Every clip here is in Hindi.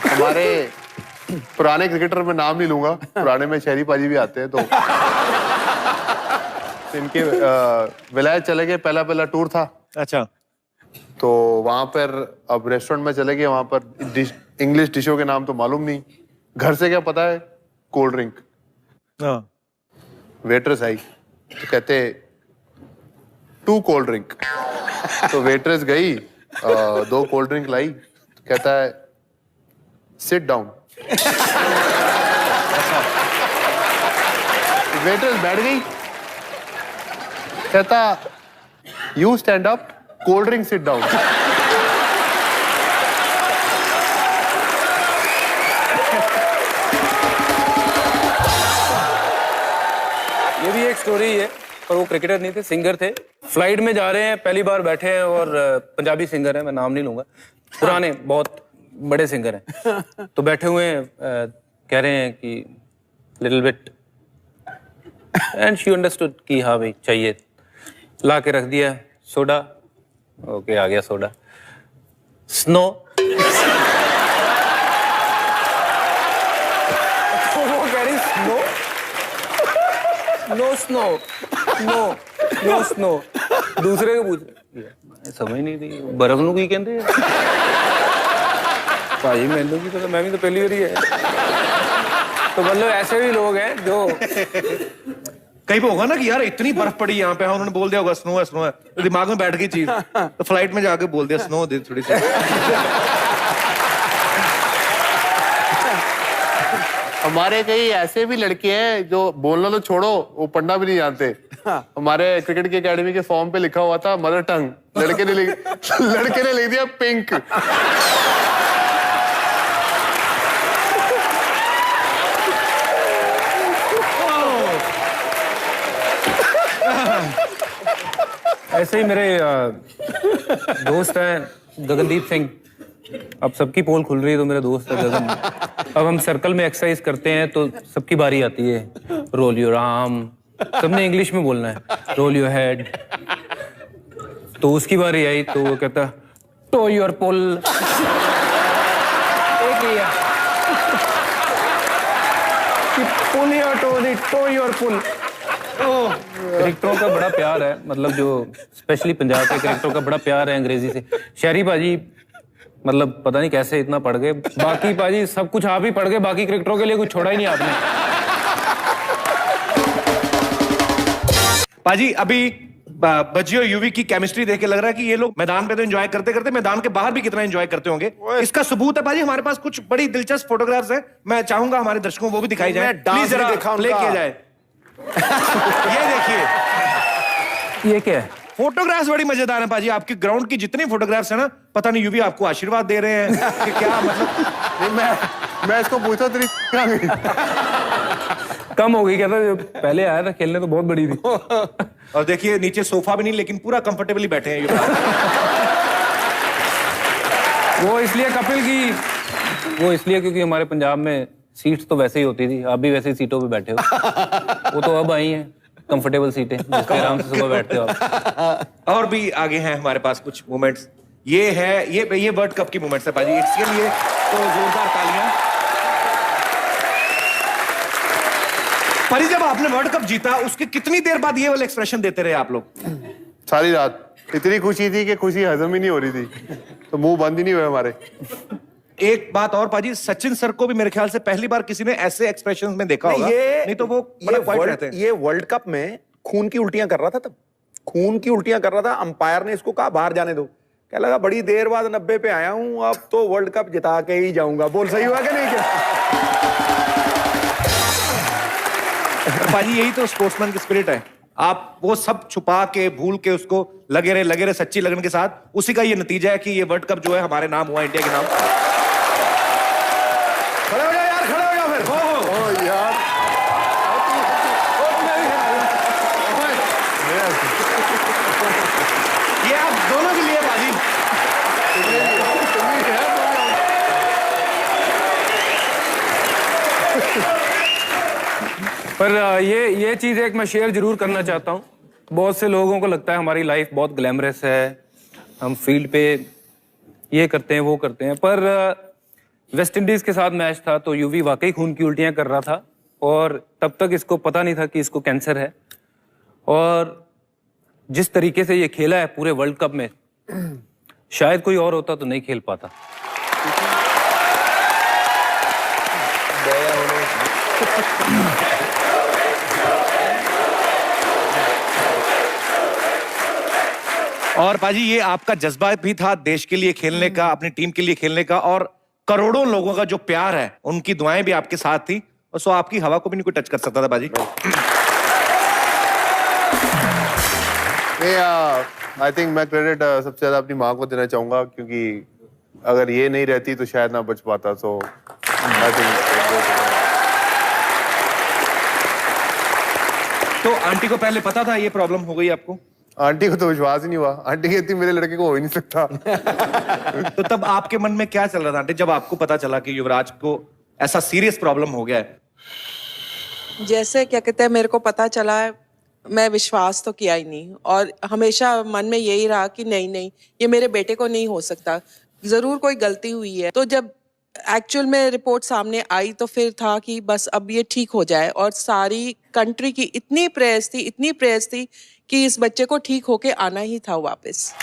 हमारे पुराने क्रिकेटर में नाम नहीं लूंगा, पुराने में शहरी पाजी भी आते हैं, तो इनके विलायत चले गए, पहला टूर था। अच्छा। तो वहां पर अब रेस्टोरेंट में चले गए, वहां पर इंग्लिश डिशों के नाम तो मालूम नहीं, घर से क्या पता है, कोल्ड ड्रिंक। वेट्रेस आई तो कहते 2 कोल्ड ड्रिंक। तो वेट्रेस गई, 2 कोल्ड ड्रिंक लाई, तो कहता है सिट डाउन। वेट्रेस बैठ गई, कहता you stand up, cold drink sit down. ये भी एक स्टोरी है, पर वो क्रिकेटर नहीं थे, सिंगर थे। फ्लाइट में जा रहे हैं, पहली बार बैठे हैं, और पंजाबी सिंगर है, मैं नाम नहीं लूंगा, पुराने बहुत बड़े सिंगर हैं। तो बैठे हुए हैं, कह रहे हैं कि little bit, and she understood कि हाँ भाई चाहिए, ला के रख दिया सोडा। ओके, आ गया सोडा। स्नो। तो वो कह रही snow, no snow, no snow. दूसरे को पूछ, समझ नहीं थी बर्फ नू की कहते हैं भाई, मैनू की पता, मैं भी तो पहली बार ही है। तो मतलब ऐसे भी लोग हैं जो कहीं पे होगा ना कि यार इतनी बर्फ पड़ी यहाँ पे, हाँ उन्होंने बोल दिया होगा स्नो है, स्नो है, तो दिमाग में बैठ गई चीज, तो फ्लाइट में जाके बोल दिया स्नो दे थोड़ी सी। हमारे कई ऐसे भी लड़के हैं जो बोलना तो छोड़ो, वो पढ़ना भी नहीं जानते। हमारे क्रिकेट की एकेडमी के फॉर्म पे लिखा हुआ था मदर टंग, लड़के ने लिख दिया पिंक। ऐसे ही मेरे दोस्त हैं गगनदीप सिंह, अब सबकी पोल खुल रही है, तो मेरा दोस्त है गगन। अब हम सर्कल में एक्सरसाइज करते हैं तो सबकी बारी आती है, रोल योर आर्म, सबने इंग्लिश में बोलना है, रोल योर हेड। तो उसकी बारी आई तो वो कहता toe your pull. Pull your toe, toe your pull. क्रिकेटरों का बड़ा प्यार है, मतलब जो स्पेशली पंजाब के क्रिकेटरों का बड़ा प्यार है अंग्रेजी से। शहरी पाजी मतलब पता नहीं कैसे इतना पढ़ गए, बाकी पाजी सब कुछ आप ही पढ़ गए, बाकी क्रिकेटरों के लिए कुछ छोड़ा ही नहीं आपने। पाजी अभी बज्जी और यूवी की केमिस्ट्री देख के लग रहा है कि ये लोग मैदान पे तो एंजॉय करते करते मैदान के बाहर भी कितना एंजॉय करते होंगे। इसका सबूत है पाजी, हमारे पास कुछ बड़ी दिलचस्प फोटोग्राफ्स हैं, मैं चाहूंगा हमारे दर्शकों को वो भी दिखाई जाए, प्लीज जरा प्ले किया जाए। ये देखिए, ये क्या है? फोटोग्राफ्स बड़ी मजेदार है पाजी, आपकी ग्राउंड की जितनी फोटोग्राफ्स है ना, पता नहीं यूवी आपको आशीर्वाद दे रहे हैं कि क्या, मतलब मैं इसको पूछा तेरी कम हो गई, कहता जो पहले आया था खेलने तो बहुत बड़ी थी। और देखिए नीचे सोफा भी नहीं, लेकिन पूरा कंफर्टेबली बैठे हैं ये। वो इसलिए कपिल की, वो इसलिए क्योंकि हमारे पंजाब में सीट्स तो वैसे ही होती थी, आप भी वैसे ही सीटों पे बैठे हो। वो तो अब आई हैं कंफर्टेबल सीटें, जिस पे आराम से सुबह बैठते हो आप। और भी आगे हैं हमारे पास कुछ मोमेंट्स, ये है ये वर्ल्ड कप की मोमेंट्स है पाजी, इसके लिए तो जोरदार तालियां। पाजी जब आपने वर्ल्ड कप जीता, उसके कितनी देर बाद ये वाला एक्सप्रेशन देते रहे आप लोग? सारी रात इतनी खुशी थी कि खुशी हजम ही नहीं हो रही थी, तो मुंह बंद ही नहीं हुए हमारे। एक बात और पाजी, सचिन सर को भी मेरे ख्याल से पहली बार किसी ने ऐसे एक्सप्रेशंस में देखा होगा, नहीं तो वो बड़ा क्वाइट रहते हैं। ये वर्ल्ड कप में खून की उल्टियां कर रहा था, तब खून की उल्टियां कर रहा था, अंपायर ने इसको कहा बाहर जाने दो, कह लगा बड़ी देर बाद 90 पे आया हूं, अब तो वर्ल्ड कप जिता के ही जाऊंगा। बोल सही हुआ कि नहीं? क्या पाजी यही तो स्पोर्ट्समैन की स्पिरिट है, आप वो सब छुपा के भूल के उसको लगे रहे सच्ची लगन के साथ, उसी का ये नतीजा है कि ये वर्ल्ड कप जो है हमारे नाम हुआ, इंडिया के नाम। खड़े हो जाओ यार, खड़े हो जाओ फिर। ओ यार, ये आप दोनों के लिए बाजी। पर ये चीज एक मैं शेयर जरूर करना चाहता हूँ। बहुत से लोगों को लगता है हमारी लाइफ बहुत ग्लैमरस है, हम फील्ड पे ये करते हैं वो करते हैं, पर वेस्ट इंडीज के साथ मैच था तो यूवी वाकई खून की उल्टियां कर रहा था और तब तक इसको पता नहीं था कि इसको कैंसर है। और जिस तरीके से ये खेला है पूरे वर्ल्ड कप में, शायद कोई और होता तो नहीं खेल पाता। और पाजी ये आपका जज्बा भी था देश के लिए खेलने का, अपनी टीम के लिए खेलने का, और करोड़ों लोगों का जो प्यार है, उनकी दुआएं भी आपके साथ थी, और सो आपकी हवा को भी नहीं कोई टच कर सकता था बाजी। आई थिंक मैं क्रेडिट सबसे ज्यादा अपनी माँ को देना चाहूंगा, क्योंकि अगर ये नहीं रहती तो शायद ना बच पाता। सो आई थिंक। तो आंटी को पहले पता था ये प्रॉब्लम हो गई आपको? आंटी को तो विश्वास ही नहीं हुआ। आंटी कहती मेरे लड़के को हो ही नहीं सकता। तो तब आपके मन में क्या चल रहा था आंटी, जब आपको पता चला कि युवराज को ऐसा सीरियस प्रॉब्लम हो गया है? जैसे क्या कहते हैं, मेरे को पता चला है, मैं विश्वास तो किया ही नहीं, और हमेशा मन में यही रहा कि नहीं ये मेरे बेटे को नहीं हो सकता, जरूर कोई गलती हुई है। तो जब एक्चुअल में रिपोर्ट सामने आई तो फिर था कि बस अब ये ठीक हो जाए, और सारी कंट्री की इतनी प्रेयर्स थी कि इस बच्चे को ठीक होके आना ही था वापस।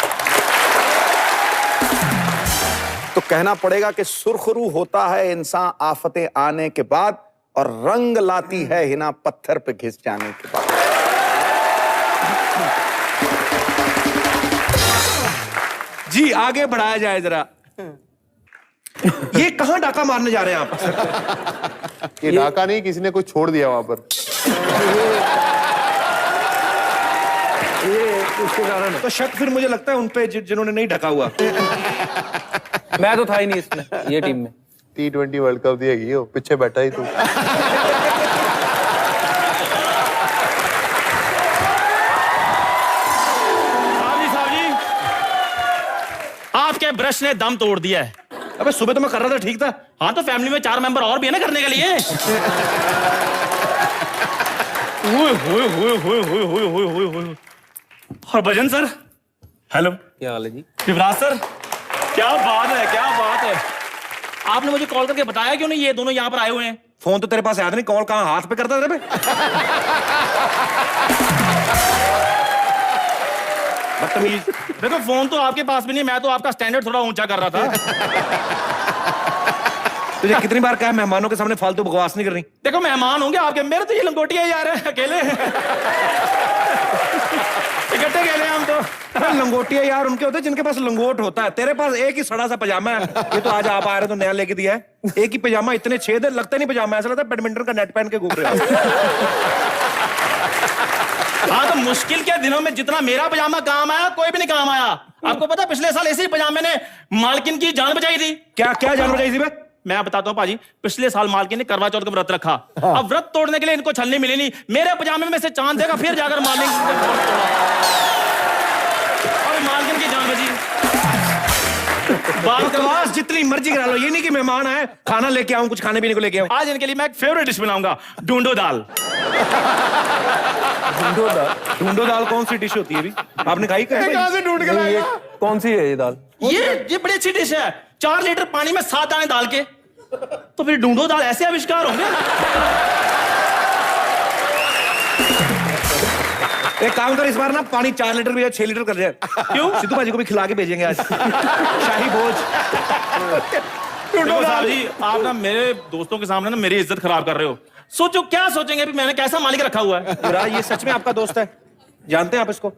तो कहना पड़ेगा कि सुरखरू होता है इंसान आफतें आने के बाद, और रंग लाती है हिना पत्थर पे घिस जाने के बाद। जी आगे बढ़ाया जाए जरा। ये कहां डाका मारने जा रहे हैं आप? ये डाका नहीं, किसी ने कुछ छोड़ दिया वहां पर। ये उसके कारण। तो शक फिर मुझे लगता है उन पे जिन्होंने नहीं ढका हुआ। मैं तो था ही नहीं इसमें, ये टीम में। T20 वर्ल्ड कप दिएगी वो, पीछे बैठा ही तू। साहब जी, आपके ब्रश ने दम तोड़ दिया है। अबे सुबह तो मैं कर रहा था, ठीक था। हाँ तो फैमिली में 4 मेंबर और भी है ना करने के लिए। Harbhajan sir, hello. क्या हाल है जी? युवराज सर, क्या बात है, क्या बात है। आपने मुझे कॉल करके बताया क्यों नहीं ये दोनों यहाँ पर आए हुए हैं? फोन तो तेरे पास याद नहीं, कॉल कहां हाथ पे करता तेरे पे? बदतमीज। देखो फोन तो आपके पास भी नहीं, मैं तो आपका स्टैंडर्ड थोड़ा ऊंचा कर रहा था। तुझे कितनी बार कहा मेहमानों के सामने फालतू बकवास नहीं करनी? देखो मेहमान होंगे आपके, मेरे तो ये लंगोटिया ही आ रहे हैं अकेले। इकट्ठे खेले हम तो। लंगोटिया यार उनके होते हैं जिनके पास लंगोट होता है। तेरे पास एक ही सड़ा सा पजामा है। ये तो आज आप आ रहे तो नया लेके दिया है। एक ही पजामा, इतने छेद है, लगता नहीं पजामा, ऐसा लगता है बैडमिंटन का नेट पहन के घूम रहे हो। हाँ तो मुश्किल के दिनों में जितना मेरा पजामा काम आया, कोई भी नहीं काम आया। आपको पता पिछले साल ऐसे ही पजामे ने मालकिन की जान बचाई थी। क्या क्या जान बचाई थी बे? मैं बताता हूँ पाजी, पिछले साल मालकिन ने करवा चौथ का व्रत रखा। अब व्रत तोड़ने के लिए इनको छलनी मिली नहीं, मेरे पजामे में से चांद देगा फिर जाकर मालकिन और मालकिन की जान बची। बकवास जितनी मर्जी करा लो, ये नहीं कि मेहमान आए खाना लेके आऊं, कुछ खाने पीने को लेके आऊं। आज इनके लिए मैं एक फेवरेट डिश बनाऊंगा, ढूंढो दाल। ढूंढो दाल कौन सी डिश होती है भी? आपने खाई? कहां से ढूंढ के लाएगा? कौन सी है ये दाल? ये बड़ी अच्छी डिश है। 4 लीटर पानी में 7 दाने डाल के, तो फिर ढूंढो दाल ऐसे आविष्कार होंगे। एक काम कर, इस बार ना पानी 4 लीटर भी 6 लीटर कर जाए। क्यों? सिद्धू भाजी को भी खिला के भेजेंगे आज। शाही भोज। देखो साहब जी, आप ना मेरे दोस्तों के सामने ना मेरी इज्जत खराब कर रहे हो। सोचो क्या सोचेंगे भी मैंने कैसा मालिक रखा हुआ है। युवराज ये सच में आपका दोस्त है? जानते हैं आप इसको?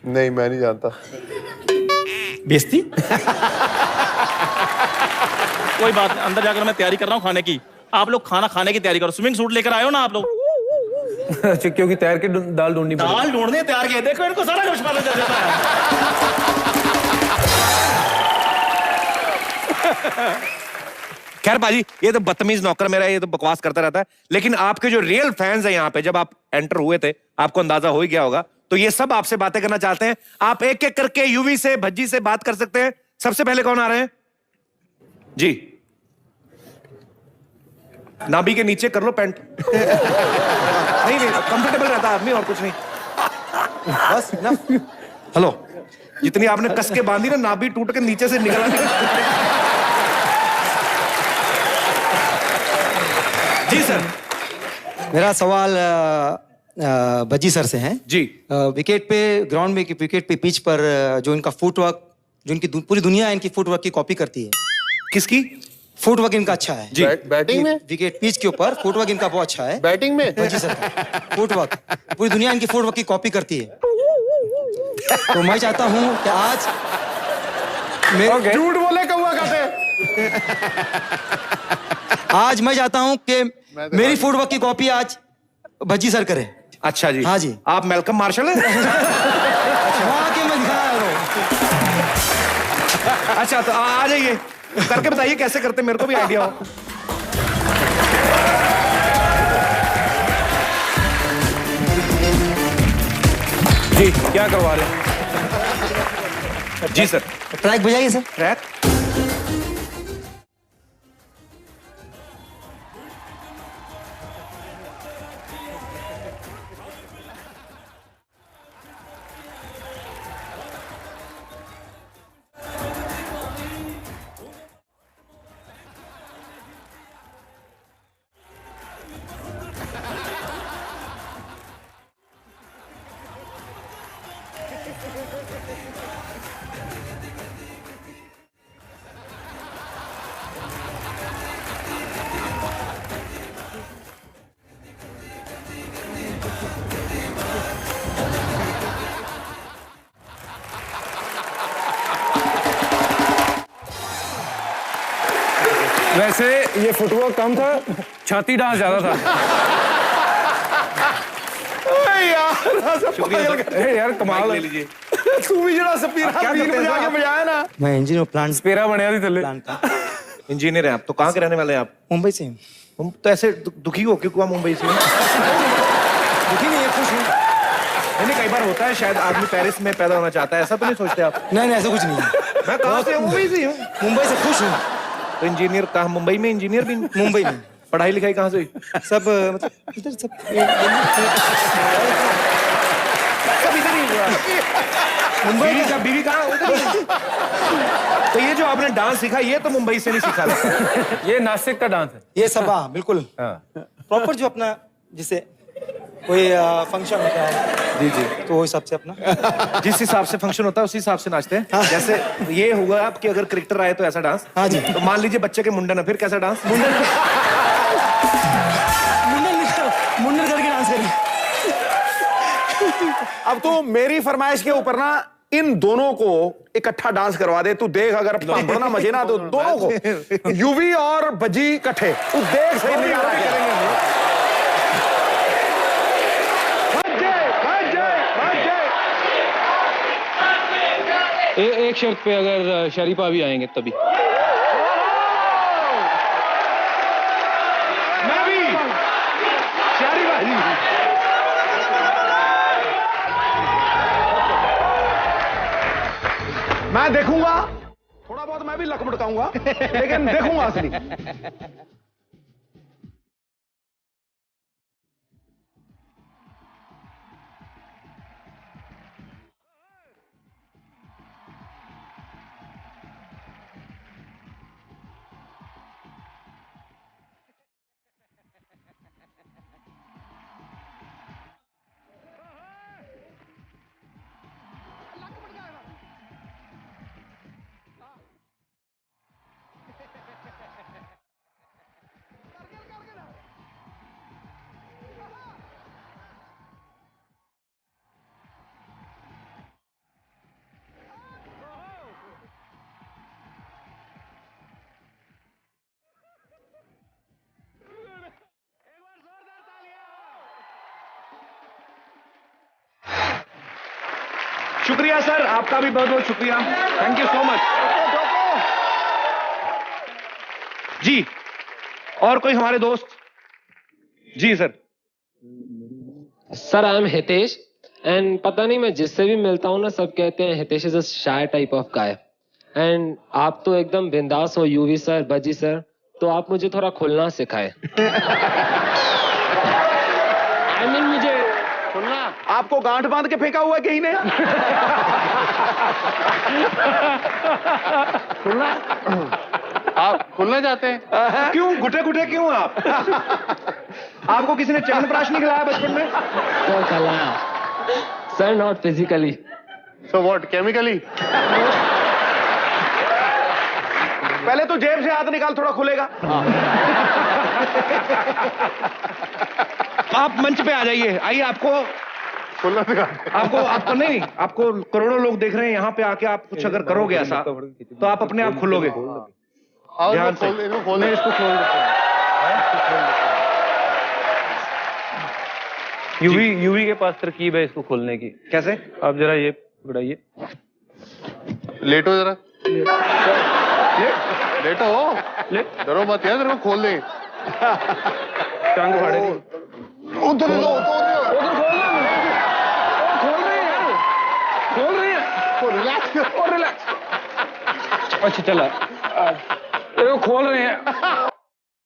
नहीं, मैं नहीं जानता। बेइज्जती। कोई बात नहीं, अंदर जाकर मैं तैयारी कर रहा हूँ खाने की। आप लोग खाना खाने की तैयारी करो। स्विमिंग सूट लेकर आए हो ना आप लोग? अच्छा, क्योंकि तैयार के दाल ढूंढनी पड़ेगी। दाल ढूंढने तैयार किए, देखो इनको सारा कुछ मालूम चल जाता है। खैर बाजी, ये तो बदतमीज नौकर मेरा, ये तो बकवास करता रहता है। लेकिन आपके जो रियल फैंस हैं यहाँ पे, जब आप एंटर हुए थे आपको अंदाजा हो ही गया होगा, तो ये सब आपसे बातें करना चाहते हैं। आप एक एक करके यूवी से, भज्जी से बात कर सकते हैं। सबसे पहले कौन आ रहे हैं जी? नाभि के नीचे कर लो पैंट। नहीं कंफर्टेबल रहता आदमी, और कुछ नहीं, बस ना। हेलो, जितनी आपने कस के बांधी ना, नाभि टूट के नीचे से निकल आती। जी सर। मेरा सवाल भज्जी सर से है। जी। विकेट पे ग्राउंड में विकेट पे पिच पर जो इनका फुटवर्क, जो इनकी पूरी दुनिया इनकी फुटवर्क की कॉपी करती है। किसकी? फुटवर्क इनका अच्छा है जी। बैटिंग में, विकेट पिच के ऊपर फुटवर्क इनका बहुत अच्छा है। बैटिंग में भज्जी सर का फुटवर्क, पूरी दुनिया इनकी फुटवर्क की कॉपी करती है। तो मैं चाहता हूँ कि आज झूठ बोले कौवा खाते। आज मैं चाहता हूँ कि मेरी फुटवर्क की कॉपी आज भज्जी सर करे। अच्छा जी। हाँ जी। आप मेलकम मार्शल हैं? वहाँ के मैं दिखाया वो। अच्छा तो आ जाइए, करके बताइए कैसे करते, मेरे को भी आइडिया हो। जी क्या करवा रहे हैं? जी सर। ट्रैक बजाइए सर। ट्रैक। वैसे ये फुटवर्क कम था, छाती डांस ज्यादा था। यार कमाल ले लीजिए। तू भी जरा सपीरा क्या पीर करते हैं बजा के आप? बजाया ना। मैं इंजीनियर प्लांट स्पेरा बनया थी थल्ले। प्लांट का इंजीनियर हैं आप, तो कहाँ के रहने वाले हैं आप? मुंबई से हूँ। हम तो ऐसे दुखी हो क्यों हुआ मुंबई से? दुखी नहीं है, खुश हूँ। नहीं, कई बार होता है शायद आदमी पेरिस में पैदा होना चाहता है, ऐसा तो नहीं सोचते आप? नहीं ऐसा कुछ नहीं है। मैं कहाँ से हूँ? मुंबई से हूँ। मुंबई से खुश हूँ। तो इंजीनियर कहाँ? मुंबई में इंजीनियर भी? मुंबई में पढ़ाई लिखाई कहाँ से? सब मतलब इधर सब इधर ही हुआ। मुंबई का बीवी कहाँ? उधर ही। तो ये जो आपने डांस सीखा, ये तो मुंबई से नहीं सीखा था। ये नासिक का डांस है। ये सब हाँ बिल्कुल प्रॉपर जो अपना जिसे कोई फंक्शन होता है जी जी। तो वो हिसाब से अपना जिस हिसाब से फंक्शन होता है उसी हिसाब से नाचते हैं। जैसे ये हुआ कि अगर क्रिकेटर आए तो ऐसा डांस। हाँ जी। तो मान लीजिए बच्चे के मुंडन है, फिर कैसा डांस? मुंडन करके डांस करें। अब तो मेरी फरमाइश के ऊपर ना इन दोनों को इकट्ठा डांस करवा दे। तू देख, अगर बढ़ना मजे ना तो दोनों को, यूवी और भज्जी इकट्ठे, तू देख सही नहीं आ रहा है। एक शर्त पे, अगर शरीफा भी आएंगे तभी। मैं भी शारी भाई। मैं देखूंगा, थोड़ा बहुत मैं भी लक भड़काऊंगा, लेकिन देखूंगा असली। शुक्रिया सर, आपका भी बहुत बहुत शुक्रिया। Thank you so much. जी, और कोई हमारे दोस्त? जी sir. Sir I am Hitesh, and पता नहीं मैं जिससे भी मिलता हूँ ना सब कहते हैं Hitesh is a shy type of guy, and आप तो एकदम बिंदास हो यूवी सर, भज्जी सर, तो आप मुझे थोड़ा खुलना सिखाए। आई मीन मुझे खुलना। आपको गांठ बांध के फेंका हुआ है कहीं ने? आप खुलना चाहते हैं? क्यों घुटे घुटे क्यों आप? आपको किसी ने च्यवनप्राश नहीं खिलाया बचपन में? सर खिलाया sir, not physically. So what, chemically? पहले तो जेब से हाथ निकाल, थोड़ा खुलेगा। आप मंच पे आ जाइए, आइए। आपको खुलना दिखा। आपको नहीं, आपको करोड़ों लोग देख रहे हैं यहाँ पे आके। आप कुछ अगर करोगे ऐसा तो आप अपने आप खुलोगे। आओ ध्यान इसको से। खोल, इसको खोल। इसको खोल यूवी के पास तरकीब है इसको खोलने की। कैसे? आप जरा ये पकड़ाइए। लेटो जरा, लेटो। ले डरो मत यार, तेरे को खोल दे। टांग फाड़े नहीं। उधर खोल रहे हैं। रिलैक्स। अच्छा चला, तेरे को खोल रहे हैं।